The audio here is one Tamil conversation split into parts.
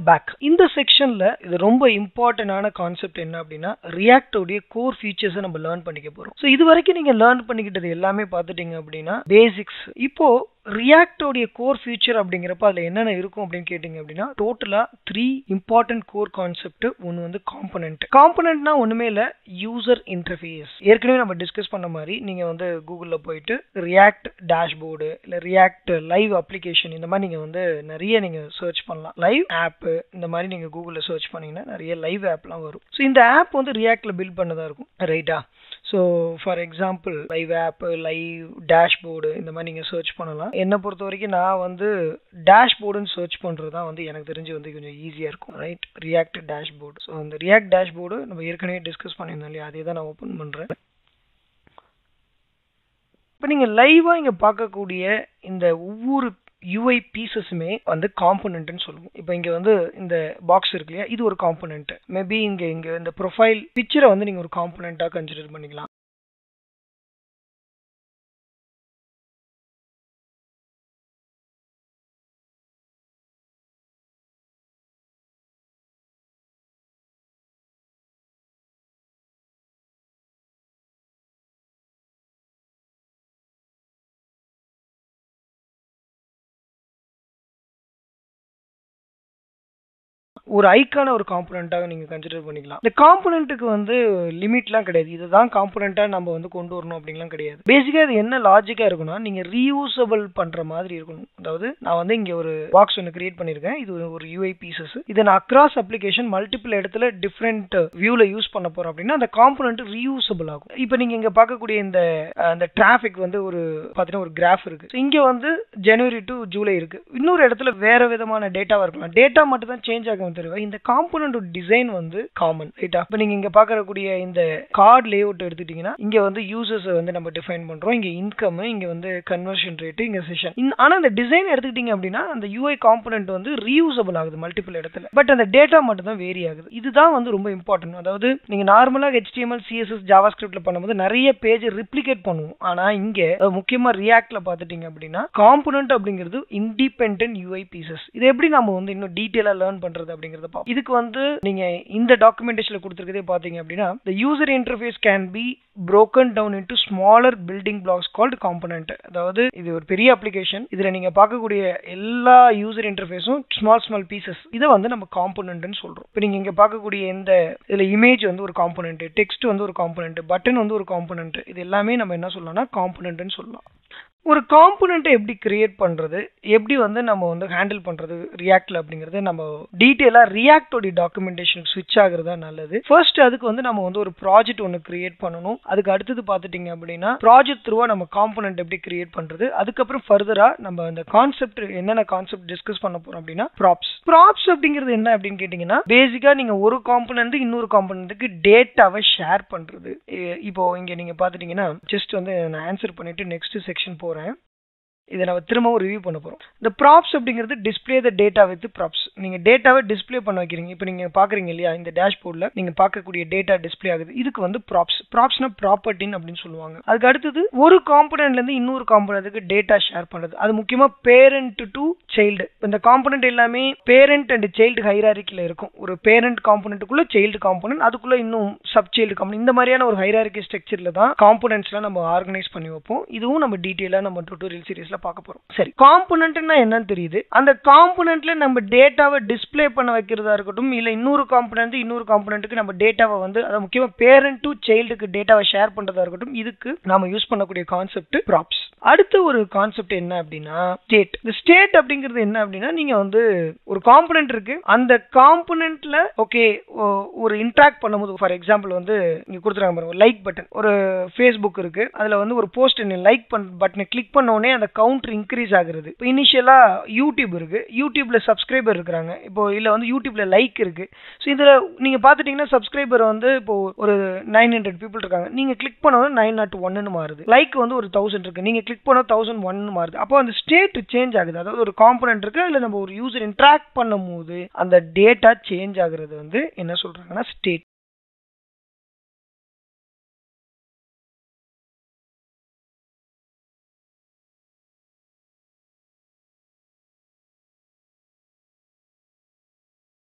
பேக். இந்த செக்ஷன்ல இது ரொம்ப இம்பார்ட்டன்டான கான்செப்ட் என்ன அப்படின்னா ரியாக்ட் உடைய கோர் ஃபீச்சர்ஸை நம்ம லேர்ன் பண்ணிக்க போறோம். ஸோ இது வரைக்கும் நீங்க லேர்ன் பண்ணிக்கிட்டது எல்லாமே பார்த்துட்டீங்க அப்படின்னா பேசிக்ஸ். இப்போ ரியாக்டோடைய கோர் ஃபியூச்சர் அப்படிங்கிறப்ப அதில் என்னென்ன இருக்கும் அப்படின்னு கேட்டிங்க அப்படின்னா டோட்டலாக 3 இம்பார்ட்டன்ட் கோர் கான்செப்ட். ஒன்று வந்து காம்பனண்ட்னா ஒன்றுமே இல்லை, யூசர் இன்டர்ஃபேஸ். ஏற்கனவே நம்ம டிஸ்கஸ் பண்ண மாதிரி நீங்கள் வந்து கூகுளில் போயிட்டு ரியாக்ட் டேஷ்போர்டு இல்லை ரியாக்ட் லைவ் அப்ளிகேஷன் இந்த மாதிரி நீங்கள் வந்து நிறைய நீங்கள் சர்ச் பண்ணலாம். லைவ் ஆப் இந்த மாதிரி நீங்கள் கூகுளில் சர்ச் பண்ணீங்கன்னா நிறைய லைவ் ஆப்லாம் வரும். ஸோ இந்த ஆப் வந்து ரியாக்டில் பில்ட் பண்ணதாக இருக்கும், ரைட்டா? So for example live app, live dashboard இந்த மாதிரி நீங்கள் சர்ச் பண்ணலாம். என்னை பொறுத்த வரைக்கும் நான் வந்து டேஷ்போர்டுன்னு சர்ச் பண்ணுறது தான் வந்து எனக்கு தெரிஞ்சு வந்து கொஞ்சம் ஈஸியாக இருக்கும், ரைட்? React dashboard. ஸோ அந்த ரியாக்ட் டேஷ்போர்டு நம்ம ஏற்கனவே டிஸ்கஸ் பண்ணியிருந்தோம் இல்லையா, அதே தான் நான் ஓப்பன் பண்ணுறேன். இப்போ நீங்கள் லைவாக இங்கே பார்க்கக்கூடிய இந்த ஒவ்வொரு யூஐ பீசஸுமே வந்து காம்பனன்ட்னு சொல்லுவோம். இப்போ இங்கே வந்து இந்த பாக்ஸ் இருக்கு இல்லையா, இது ஒரு காம்பனன்ட். மேபி இங்கே இந்த ப்ரொஃபைல் பிக்சரை வந்து நீங்கள் ஒரு காம்பனண்ட்டாக கன்சிடர் பண்ணிக்கலாம். ஒரு ஐக்கான ஒரு காம்பனண்ட்டாக நீங்கள் கன்சிடர் பண்ணிக்கலாம். இந்த காம்பனண்ட்டுக்கு வந்து லிமிட்லாம் கிடையாது, இதுதான் காம்பனண்ட்டாக நம்ம வந்து கொண்டு வரணும் அப்படின்லாம் கிடையாது. பேசிக்காக இது என்ன லாஜிக்காக இருக்குன்னா நீங்கள் ரீயூசபிள் பண்ணுற மாதிரி இருக்கணும். அதாவது நான் வந்து இங்கே ஒரு பாக்ஸ் ஒன்று கிரியேட் பண்ணியிருக்கேன், இது ஒரு யூஐ பீசஸ். இதை நான் அக்ராஸ் அப்ளிகேஷன் மல்டிபிள் இடத்துல டிஃப்ரெண்ட் வியூவில் யூஸ் பண்ண போகிறோம் அப்படின்னா அந்த காம்பனண்ட் ரீயூசபிள் ஆகும். இப்போ நீங்கள் இங்கே பார்க்கக்கூடிய இந்த டிராஃபிக் வந்து ஒரு பார்த்தீங்கன்னா ஒரு கிராஃப் இருக்குது. இங்கே வந்து ஜனவரி டு ஜூலை இருக்குது. இன்னொரு இடத்துல வேறு விதமான டேட்டாவாக இருக்கலாம். டேட்டா மட்டும் தான் சேஞ்ச் ஆகும். இந்த காம்பனன்ட் டிசைன் வந்து காமன், ரைட்டா? இப்போ நீங்க இங்க பார்க்கக்கூடிய இந்த கார்டு லேஅவுட் எடுத்துட்டீங்கன்னா இங்க வந்து யூசர்ஸ் வந்து நம்ம டிஃபைன் பண்றோம். இங்க இன்கம், இங்க வந்து கன்வர்ஷன் ரேட், இங்க செஷன். ஆனா இந்த டிசைன் எடுத்துக்கிட்டீங்க அப்படின்னா அந்த யூஐ காம்பனன்ட் வந்து ரீயூசபிள் ஆகுது மல்டிபிள் இடத்துல. பட் அந்த டேட்டா மட்டும் தான் வேரி ஆகுது. இதுதான் வந்து ரொம்ப இம்பார்ட்டன்ட். அதாவது நீங்க நார்மலா HTML, CSS, ஜாவாஸ்கிரிப்ட்ல பண்ணும்போது நிறைய பேஜ் ரிப்ளிகேட் பண்ணுவோம். ஆனா இங்க முக்கியமா ரியாக்ட்ல பார்த்துட்டீங்க அப்படின்னா காம்பனன்ட் அப்படிங்கிறது இண்டிபெண்டன்ட் யூஐ பீசஸ். இது எப்படி நம்ம வந்து இன்னும் டீடைலா லேர்ன் பண்றது அப்படிங்கிறத பார்ப்போம். இதுக்கு வந்து நீங்க இந்த டாக்குமெண்டேஷன்ல கொடுத்திருக்கதே பாத்தீங்க அப்படின்னா the user interface can be broken down into smaller building blocks called component. அதாவது இது ஒரு பெரிய அப்ளிகேஷன். இதுல நீங்க பார்க்கக்கூடிய எல்லா யூசர் இன்டர்ஃபேஸும் ஸ்மால் பீசஸ். இதை வந்து நம்ம காம்பனன்ட்னு சொல்றோம். இப்போ நீங்க இங்க பார்க்கக்கூடிய இந்த இதுல இமேஜ் வந்து ஒரு காம்பனன்ட், டெக்ஸ்ட் வந்து ஒரு காம்பனன்ட், பட்டன் வந்து ஒரு காம்பனன்ட். இது எல்லாமே நம்ம என்ன சொல்லலாம்னா காம்பனன்ட்னு சொல்லலாம். ஒரு காம்பனண்ட்டை எப்படி கிரியேட் பண்றது, எப்படி வந்து நம்ம வந்து ஹேண்டில் பண்றது ரியாக்ட்ல அப்படிங்கறது நம்ம டீடைலா ரியாக்டோட டாக்குமெண்டேஷனுக்கு ஸ்விட்ச் ஆகுறது தான் நல்லது. ஃபர்ஸ்ட் அதுக்கு வந்து நம்ம வந்து ஒரு ப்ராஜெக்ட் ஒன்று கிரியேட் பண்ணணும். அதுக்கு அடுத்தது பார்த்துட்டீங்க அப்படின்னா ப்ராஜெக்ட் த்ரூவா நம்ம காம்பனண்ட் எப்படி கிரியேட் பண்றது, அதுக்கப்புறம் ஃபர்தரா நம்ம அந்த கான்செப்ட் என்னென்ன கான்செப்ட் டிஸ்கஸ் பண்ண போறோம் அப்படின்னா ப்ராப்ஸ் அப்படிங்கிறது என்ன அப்படின்னு கேட்டீங்கன்னா பேசிக்கா நீங்க ஒரு காம்பனண்ட் இன்னொரு காம்பனண்ட்டுக்கு டேட்டாவை ஷேர் பண்றது. இப்போ இங்க நீங்க பார்த்துட்டீங்கன்னா ஜஸ்ட் வந்து நான் ஆன்சர் பண்ணிட்டு நெக்ஸ்ட் செக்ஷன் போறேன். இதை நம்ம திரும்பவும் ரிவ்யூ பண்ண போறோம். இந்த ப்ராப்ஸ் அப்படிங்கிறது display the data with props. நீங்க டேட்டாவை டிஸ்பிளே பண்ண வைக்கிறீங்க. இப்போ நீங்க பாக்குறீங்க இல்லையா, இந்த டேஷ்போர்ட்ல நீங்க பார்க்கக்கூடிய டேட்டா டிஸ்பிளே ஆகுது. இதுக்கு வந்து ப்ராப்ஸ்னா ப்ராப்பர்ட்டின்னு அப்படின்னு சொல்லுவாங்க. அதுக்கு அடுத்தது ஒரு காம்பனண்ட்ல இருந்து இன்னொரு காம்பனண்ட்டுக்கு டேட்டா ஷேர் பண்றது. அது முக்கியமா பேரண்ட் டு சைல்டு. இந்த காம்பனண்ட் எல்லாமே பேரண்ட் அண்ட் சைல்டு ஹைரார்க்கில இருக்கும். ஒரு பேரண்ட் காம்பனண்ட்டுக்குள்ள சைல்டு காம்பனண்ட், அதுக்குள்ள இன்னும் சப் சைல்டு காம்பனண்ட். இந்த மாதிரியான ஒரு ஹைரார்க்கி ஸ்ட்ரக்சர்ல தான் காம்பனண்ட்ஸ்லாம் நம்ம ஆர்கனைஸ் பண்ணி வைப்போம். இதுவும் நம்ம டீடைலா நம்ம டுட்டோரியல் சீரிஸ்ல பார்க்க போறோம். சரி, காம்பனன்ட்னா என்னன்னு தெரியுது. அந்த காம்பனன்ட்ல நம்ம டேட்டாவை டிஸ்ப்ளே பண்ண வைக்கிறதா இருக்கட்டும், இல்ல இன்னொரு காம்பனன்ட்டுக்கு நம்ம டேட்டாவை வந்து அத முக்கியமா பேரண்ட் டு சைல்டுக்கு டேட்டாவை ஷேர் பண்றதா இருக்கட்டும், இதுக்கு நாம யூஸ் பண்ணக்கூடிய கான்செப்ட் ப்ராப்ஸ். அடுத்த ஒரு கான்செப்ட் என்ன அப்படின்னா ஸ்டேட். இந்த ஸ்டேட் அப்படிங்கிறது என்ன அப்படின்னா நீங்க வந்து ஒரு காம்பனன்ட் இருக்கு, அந்த காம்பனன்ட்ல ஓகே ஒரு இன்டராக்ட் பண்ணும்போது ஃபார் எக்ஸாம்பிள் வந்து இங்க கொடுத்துறாங்க பாருங்க லைக் பட்டன். ஒரு Facebook இருக்கு, அதுல வந்து ஒரு போஸ்ட் லைக் பட்டனை கிளிக் பண்ண உடனே அந்த கவுண்டர் இன்க்ரீஸ் ஆகுறது. இப்போ இனிஷியலா யூடியூப் இருக்கு, யூடியூப்ல சப்ஸ்கிரைபர் இருக்காங்க, இப்போ இல்ல வந்து யூடியூப்ல லைக் இருக்கு. ஸோ இதுல நீங்க பாத்துட்டீங்கன்னா சப்ஸ்கிரைபர் வந்து இப்போ ஒரு 900 பீப்புள் இருக்காங்க. நீங்க கிளிக் பண்ண 901 மாறுது. லைக் வந்து ஒரு 1000 இருக்கு, நீங்க கிளிக் பண்ண 1001 மாறுது. அப்போ அந்த ஸ்டேட் சேஞ்ச் ஆகுது. அதாவது ஒரு காம்பனன்ட் இருக்கு, இல்ல நம்ம ஒரு யூசர் இன்டராக்ட் பண்ணும்போது அந்த டேட்டா சேஞ்ச் ஆகுறது வந்து என்ன சொல்றாங்கன்னா ஸ்டேட்.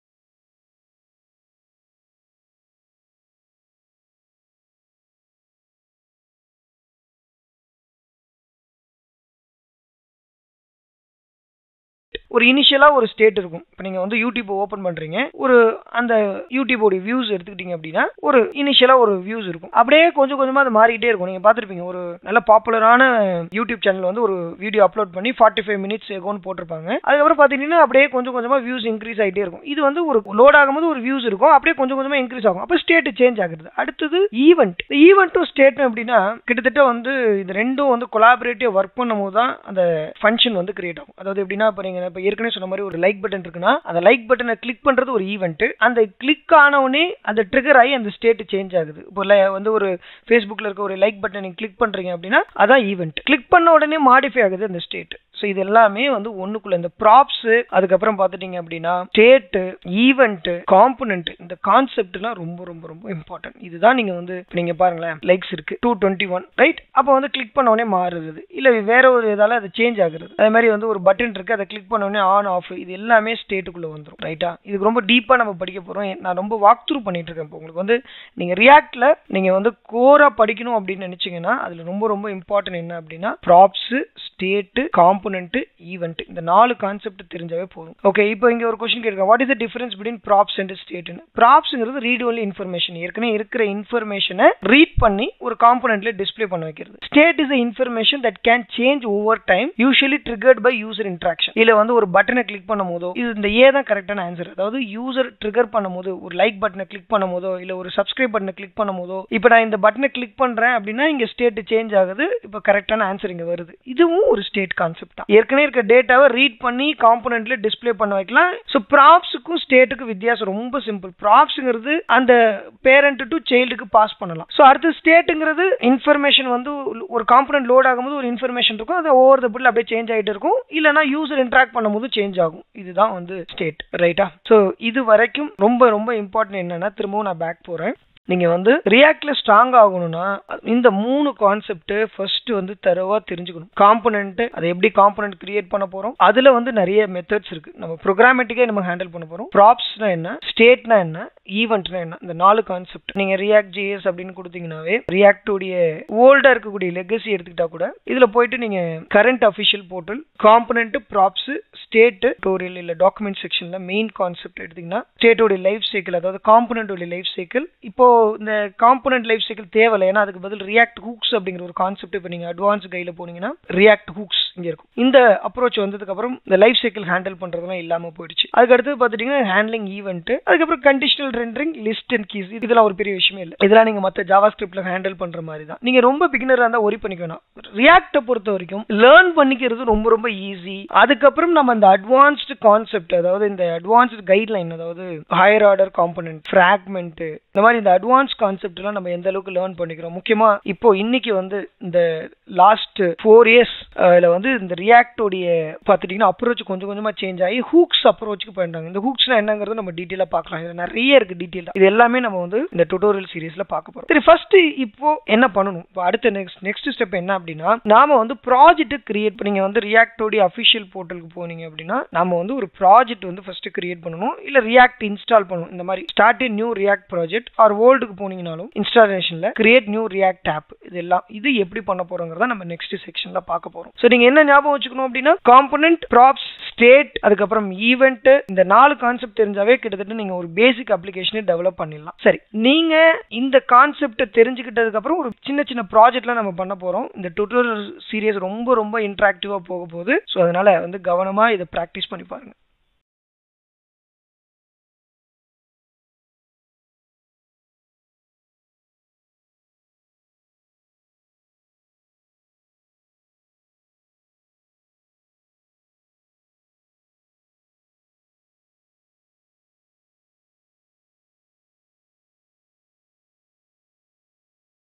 ஒரு இனிஷியலா ஒரு ஸ்டேட் இருக்கும். இப்போ நீங்க வந்து யூடியூப் ஓபன் பண்றீங்க, ஒரு அந்த யூடியூபோட வியூஸ் எடுத்துக்கிட்டீங்க அப்படின்னா ஒரு இனிஷியலா ஒரு வியூஸ் இருக்கும். அப்படியே கொஞ்சம் கொஞ்சமா அது மாறிக்கிட்டே இருக்கும். நீங்க பார்த்திருப்பீங்க, ஒரு நல்ல பாப்புலரான யூடியூப் சேனல் வந்து ஒரு வீடியோ அப்லோட் பண்ணி 45 மினிட்ஸ் ஏகோன்னு போட்டிருப்பாங்க. அதுக்கப்புறம் பாத்தீங்கன்னா அப்படியே கொஞ்சம் கொஞ்சமா வியூஸ் இன்க்ரீஸ் ஆகிட்டே இருக்கும். இது வந்து ஒரு லோட் ஆகும்போது ஒரு வியூஸ் இருக்கும், அப்படியே கொஞ்சம் கொஞ்சமா இன்க்ரீஸ் ஆகும். அப்போ ஸ்டேட் சேஞ்ச் ஆகுது. அடுத்தது ஈவெண்ட். ஈவெண்ட்டும் ஸ்டேட் அப்படின்னா கிட்டத்தட்ட வந்து இது ரெண்டும் வந்து கொலாபரேட்டிவ் ஒர்க் பண்ணும்போது தான் அந்த ஃபங்க்ஷன் வந்து கிரியேட் ஆகும். அதாவது எப்படின்னா, இப்போ நீங்க இப்போ ஏற்கனவே சொன்ன மாதிரி ஒரு லைக் பட்டன் இருக்குன்னா அந்த லைக் பட்டனை கிளிக் பண்றது ஒரு ஈவெண்ட். அந்த கிளிக் ஆன உடனே அந்த ட்ரிகர் ஆகி அந்த ஸ்டேட் சேஞ்ச் ஆகுது. இப்போ வந்து ஒரு ஃபேஸ்புக்ல இருக்க ஒரு லைக் பட்டனை கிளிக் பண்றீங்க அப்படின்னா அதான் ஈவெண்ட். கிளிக் பண்ண உடனே மாடிஃபை ஆகுது அந்த ஸ்டேட். ஸோ இது எல்லாமே வந்து ஒண்ணுக்குள்ள இந்த ப்ராப்ஸ், அதுக்கப்புறம் பார்த்துட்டீங்க அப்படின்னா ஸ்டேட், ஈவெண்ட், காம்பனன்ட், இந்த கான்செப்ட்லாம் ரொம்ப ரொம்ப ரொம்ப இம்பார்ட்டன்ட். இதுதான் நீங்க வந்து நீங்க பாருங்களேன், லைக்ஸ் இருக்கு 221 ரைட். அப்போ வந்து கிளிக் பண்ண உடனே மாறுது, இல்ல வேற ஒரு இதால அது சேஞ்ச் ஆகுது. அதே மாதிரி வந்து ஒரு பட்டன் இருக்கு, அதை கிளிக் பண்ண உடனே ஆன் ஆஃப், இது எல்லாமே ஸ்டேட்டுக்குள்ள வந்துடும். ரைட்டா? இதுக்கு ரொம்ப டீப்பா நம்ம படிக்க போறோம். நான் ரொம்ப வாக் த்ரூ பண்ணிட்டு இருக்கேன். இப்போ உங்களுக்கு வந்து நீங்க ரியாக்ட்ல நீங்க வந்து கோரா படிக்கணும் அப்படின்னு நினைச்சீங்கன்னா அதுல ரொம்ப ரொம்ப இம்பார்ட்டன்ட் என்ன அப்படின்னா ப்ராப்ஸ், ஸ்டேட், காம்பனன்ட், ஈவெண்ட், இந்த 4 கான்செப்ட் தெரிஞ்சாவே போதும். ஓகே, இப்போ இங்க ஒரு क्वेश्चन கேட்க, what is the difference between props and state? ப்ராப்ஸ்ங்கிறது ரீட் ஒன்லி இன்ஃபர்மேஷன், ஏற்கனவே இருக்கிற இன்ஃபர்மேஷனை ரீட் பண்ணி ஒரு காம்பனன்ட்ல டிஸ்ப்ளே பண்ண வைக்கிறது. State is a information that can change over time, usually triggered by user interaction. இல்ல வந்து ஒரு பட்டனை கிளிக் பண்ணும்போதோ, இது இந்த ஏ தான் கரெக்டான ஆன்சர். அதாவது யூசர் ட்ரிகர் பண்ணும்போது, ஒரு லைக் பட்டனை கிளிக் பண்ணும்போதோ இல்ல ஒரு சப்ஸ்கிரைப் பட்டனை கிளிக் பண்ணும்போதோ, இப்போ நான் இந்த பட்டனை கிளிக் பண்றேன் அப்படின்னா இங்க ஸ்டேட் சேஞ்ச் ஆகுது. இப்போ கரெக்டான ஆன்சர் இங்க வருது. இதுவும் ஒரு ஸ்டேட் கான்செப்ட் தான். ஏற்கனவே இருக்க டேட்டாவை ரீட் பண்ணி காம்பனன்ட்ல டிஸ்ப்ளே பண்ண வைக்கலாம். ஸோ ப்ராப்ஸுக்கும் ஸ்டேட்டுக்கும் வித்தியாசம் ரொம்ப சிம்பிள். ப்ராப்ஸ்ங்கிறது அந்த பேரண்ட் டு சைல்டுக்கு பாஸ் பண்ணலாம். ஸோ அடுத்து ஸ்டேட்டுங்கிறது இன்ஃபர்மேஷன் வந்து ஒரு காம்பனன்ட் லோட் ஆகும்போது ஒரு இன்ஃபர்மேஷன் இருக்கும், அது ஓவர் த புல் அப்படியே சேஞ்ச் ஆகிட்டு இருக்கும், இல்லைனா யூசர் இன்டராக்ட் பண்ணும்போது சேஞ்ச் ஆகும். இதுதான் வந்து ஸ்டேட். ரைட்டா? ஸோ இது வரைக்கும் ரொம்ப ரொம்ப இம்பார்ட்டன்ட். என்னன்னா திரும்பவும் நான் பேக் போறேன். நீங்க வந்து ரியாக்ட்ல ஸ்ட்ராங் ஆகணும்னா இந்த 3 கான்செப்ட் ஃபர்ஸ்ட் வந்து தரவா தெரிஞ்சுக்கணும். காம்பனன்ட், அதை எப்படி காம்பனன்ட் கிரியேட் பண்ண போறோம், அதுல வந்து நிறைய மெத்தட்ஸ் இருக்கு. நம்ம ப்ரோக்ராமேட்டிக்கா நம்ம ஹேண்டில் பண்ண போறோம். ப்ராப்ஸ்னா என்ன, ஸ்டேட்னா என்ன, ஈவென்ட்னா என்ன, இந்த 4 கான்செப்ட் நீங்க ரியாக்ட் ஜேஎஸ் அப்படின்னு கொடுத்தீங்கன்னாவே ரியாக்ட் உடைய ஓல்டா இருக்கக்கூடிய லெகசி எடுத்துக்கிட்டா கூட இதுல போயிட்டு நீங்க current official portal, component, props, state, tutorial இல்ல டாக்குமெண்ட் செக்ஷன்ல மெயின் கான்செப்ட் எடுத்தீங்கன்னா ஸ்டேட் உடைய லைஃப் சைக்கிள், அதாவது காம்பனன்ட் உடைய லைஃப் சைக்கிள். இப்போ இந்த காம்பனன்ட் லைஃப் சைக்கிள் தேவையில்லை, ஏன்னா அதுக்கு பதில் ரியாக்ட் ஹூக்ஸ் அப்படிங்கிற ஒரு கான்செப்ட் இப்போ நீங்க அட்வான்ஸ் கையில போனீங்கன்னா ரியாக்ட் ஹூக்ஸ் இங்க இருக்கும். இந்த அப்ரோச் வந்ததுக்கு அப்புறம் இந்த லைஃப் சைக்கிள் ஹேண்டில் பண்றதுலாம் இல்லாம போயிடுச்சு. அதுக்கு அடுத்து பாத்துட்டீங்கன்னா ஹேண்ட்லிங் ஈவெண்ட், அதுக்கப்புறம் conditional rendering, list and keys. இதெல்லாம் ஒரு பெரிய விஷயமே இல்லை. இதெல்லாம் நீங்க மத்த ஜாவா ஸ்கிரிப்ட்ல ஹேண்டில் பண்ற மாதிரி தான். நீங்க ரொம்ப பிகினரா இருந்தா ஒரி பண்ணிக்கணும். ரியாக்ட பொறுத்த வரைக்கும் லேர்ன் பண்ணிக்கிறது ரொம்ப ரொம்ப ஈஸி. அதுக்கப்புறம் நம்ம இந்த அட்வான்ஸ்டு கான்செப்ட், அதாவது இந்த அட்வான்ஸ்டு கைட்லைன், அதாவது ஹையர் ஆர்டர் காம்பனன்ட், ஃபிராக்மெண்ட், இந்த மாதிரி இந்த அட்வான்ஸ் கான்செப்ட் எல்லாம் நம்ம எந்த அளவுக்கு லேர்ன் பண்ணிக்கிறோம். முக்கியமா இப்போ இன்னைக்கு வந்து இந்த லாஸ்ட் 4 இயர்ஸ் வந்து இந்த ரியாக்ட் உடைய பாத்துட்டீங்கன்னா அப்ரோச் கொஞ்சம் கொஞ்சமா சேஞ்ச் ஆகி ஹூக்ஸ் அப்ரோச்சுக்கு போயிட்டாங்க. இந்த ஹூக்ஸ்னா என்னங்கிறது நம்ம டீடைலா பார்க்கலாம். இது நிறைய இருக்கு டீடைலா. இது எல்லாமே நம்ம வந்து இந்த டுட்டோரியல் சீரிஸ்ல பார்க்க போறோம். சரி, ஃபர்ஸ்ட் இப்போ என்ன பண்ணணும், இப்போ அடுத்த நெக்ஸ்ட் ஸ்டெப் என்ன அப்படின்னா, நாம வந்து ப்ராஜெக்ட் கிரியேட் பண்ணீங்க வந்து ரியாக்ட் உடைய அஃபிஷியல் போர்ட்டலுக்கு போனீங்க அப்படின்னா நாம வந்து ஒரு ப்ராஜெக்ட் வந்து ஃபர்ஸ்ட் கிரியேட் பண்ணணும், இல்ல ரியாக்ட் இன்ஸ்டால் பண்ணணும். இந்த மாதிரி start a new react project or ஓல்டுக்கு போனீங்கனாலும் இன்ஸ்டாலேஷன்ல கிரியேட் நியூ ரியாக்ட் ஆப், இதெல்லாம் இது எப்படி பண்ண போறோங்கிறத நம்ம நெக்ஸ்ட் செக்ஷன்ல பார்க்க போறோம். சோ நீங்க என்ன ஞாபகம் வச்சுக்கணும் அப்படின்னா காம்பனன்ட், ப்ராப்ஸ், ஸ்டேட், அதுக்கப்புறம் ஈவெண்ட், இந்த 4 கான்செப்ட் தெரிஞ்சாவே கிட்டத்தட்ட நீங்க ஒரு பேசிக் அப்ளிகேஷனை டெவலப் பண்ணிடலாம். சரி, நீங்க இந்த கான்செப்ட் தெரிஞ்சுக்கிட்டதுக்கு அப்புறம் ஒரு சின்ன சின்ன ப்ராஜெக்ட்லாம் நம்ம பண்ண போறோம். இந்த டுட்டோரியல் சீரிஸ் ரொம்ப ரொம்ப இன்டராக்டிவா போக போகுது. சோ அதனால வந்து கவனமா இதை பிராக்டிஸ் பண்ணி பாருங்க.